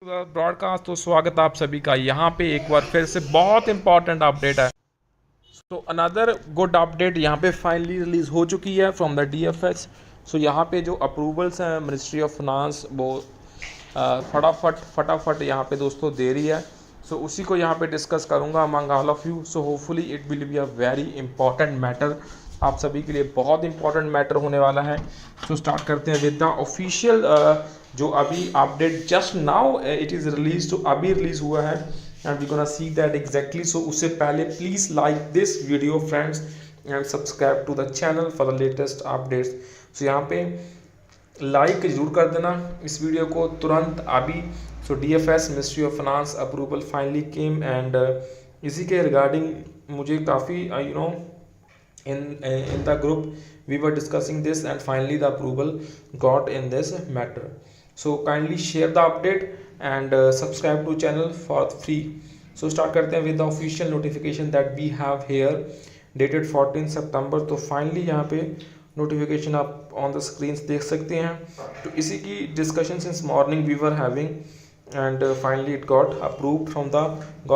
Broadcast. तो स्वागत आप सभी का यहाँ पे एक बार फिर से बहुत इंपॉर्टेंट अपडेट है। सो अनदर गुड अपडेट यहाँ पे फाइनली रिलीज़ हो चुकी है फ्रॉम द डीएफएस। सो यहाँ पे जो अप्रूवल्स हैं मिनिस्ट्री ऑफ फिनांस वो फटाफट यहाँ पे दोस्तों दे रही है। सो उसी को यहाँ पे डिस्कस करूँगा among all of you. So hopefully it will be a very important matter, आप सभी के लिए बहुत इंपॉर्टेंट मैटर होने वाला है। सो स्टार्ट करते हैं विद द ऑफिशियल जो अभी update just now it is release, तो अभी रिलीज़ हुआ है and we gonna see that exactly. So उससे पहले please like this video friends and subscribe to the channel for the latest updates. So यहाँ पे लाइक जरूर कर देना इस वीडियो को तुरंत अभी। So DFS ministry of finance approval finally came and इसी के रिगार्डिंग मुझे काफ़ी in the group we were discussing this and finally the approval got in this matter. So kindly share the update and subscribe to channel for free. So start करते हैं with the official notification that we have here dated 14 September। तो finally यहाँ पे notification आप on the screen देख सकते हैं। तो इसी की discussion since morning we were having and finally it got approved from the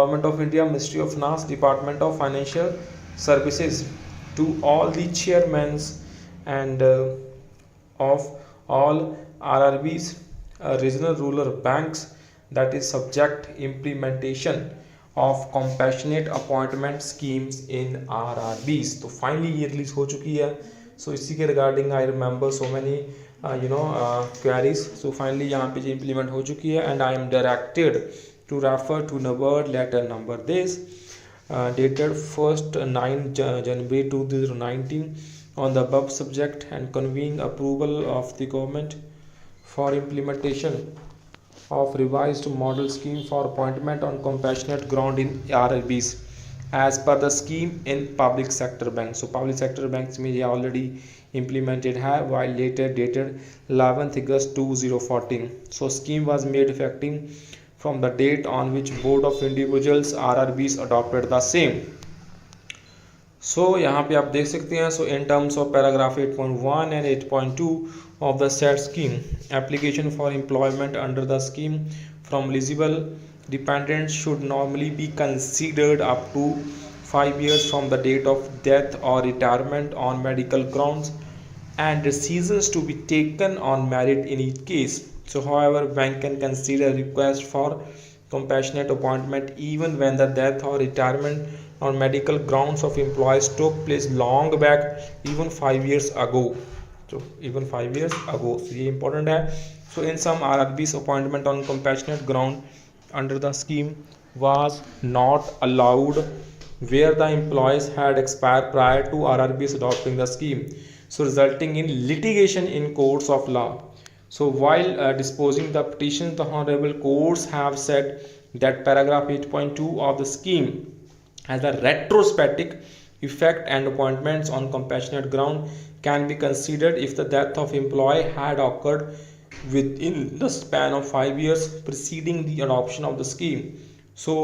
government of India, Ministry of Finance, Department of Financial Services, to all the chairmen and of all RRBs, regional rural banks, that is subject implementation of compassionate appointment schemes in RRBs। तो finally ये release हो चुकी है। So इसी के regarding I remember so many queries. So finally यहाँ पे जो इम्प्लीमेंट हो चुकी है and I am directed to refer to number letter number this dated 1st 9 January 2019 on the above subject and conveying approval of the government for implementation of revised model scheme for appointment on compassionate ground in RRBs as per the scheme in public sector banks। So public sector banks में ये already implemented है while later dated 11th August 2014। So scheme was made effective from the date on which Board of Individuals RRBs adopted the same। So यहाँ पे आप देख सकते हैं। So in terms of paragraph 8.1 and 8.2 of the said scheme, application for employment under the scheme from eligible dependents should normally be considered up to 5 years from the date of death or retirement on medical grounds and decisions to be taken on merit in each case। So however, bank can consider request for compassionate appointment even when the death or retirement on medical grounds of employees took place long back, even 5 years ago। So even 5 years ago। So ये important है। So in some RRBs appointment on compassionate ground under the scheme was not allowed where the employees had expired prior to RRBs adopting the scheme, so resulting in litigation in courts of law। So while disposing the petition, the honorable courts have said that paragraph 8.2 of the scheme has a retrospective effect and appointments on compassionate ground can be considered if the death of employee had occurred within the span of 5 years preceding the adoption of the scheme। So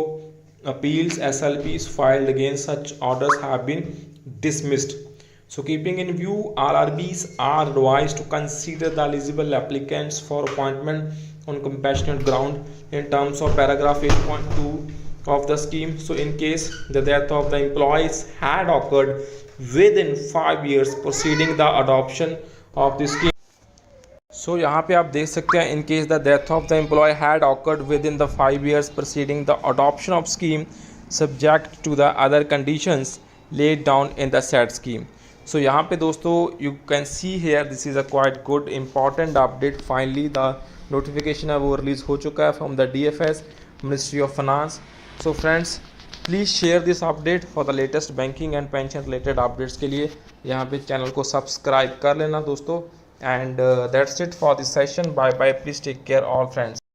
appeals SLPs filed against such orders have been dismissed। So keeping in view, RRBs are advised to consider the eligible applicants for appointment on compassionate ground in terms of paragraph 8.2 of the scheme। So in case the death of the employees had occurred within 5 years preceding the adoption of the scheme। So यहाँ पे आप देख सकते हैं in case the death of the employee had occurred within the 5 years preceding the adoption of scheme subject to the other conditions laid down in the said scheme। So यहाँ पे दोस्तों you can see here this is a quite good important update। finally the notification है वो release हो चुका है from the DFS Ministry of Finance। So friends please share this update for the latest banking and pension related updates के लिए यहाँ पे channel को सब्सक्राइब कर लेना दोस्तों। and that's it for this session। bye bye, please take care all friends।